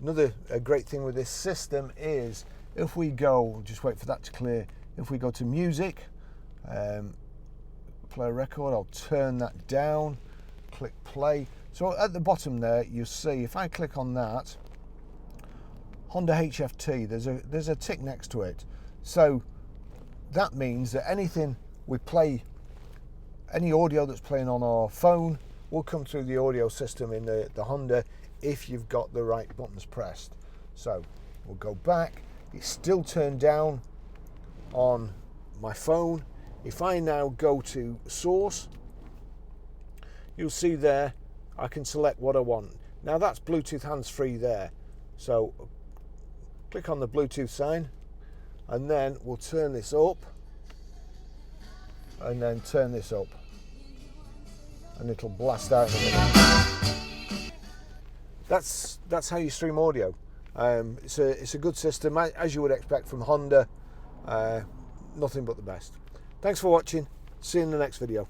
Another great thing with this system is if we go, just wait for that to clear, if we go to music, play a record, I'll turn that down, click play. So at the bottom there, you see, if I click on that, Honda HFT, there's a tick next to it. So that means that anything we play, any audio that's playing on our phone will come through the audio system in the Honda if you've got the right buttons pressed. So we'll go back. It's still turned down on my phone. If I now go to source, you'll see there I can select what I want. Now that's Bluetooth hands-free there. So click on the Bluetooth sign and then we'll turn this up and then turn this up and it'll blast out in a minute. That's how you stream audio. It's a good system, as you would expect from Honda. Nothing but the best. Thanks for watching. See you in the next video.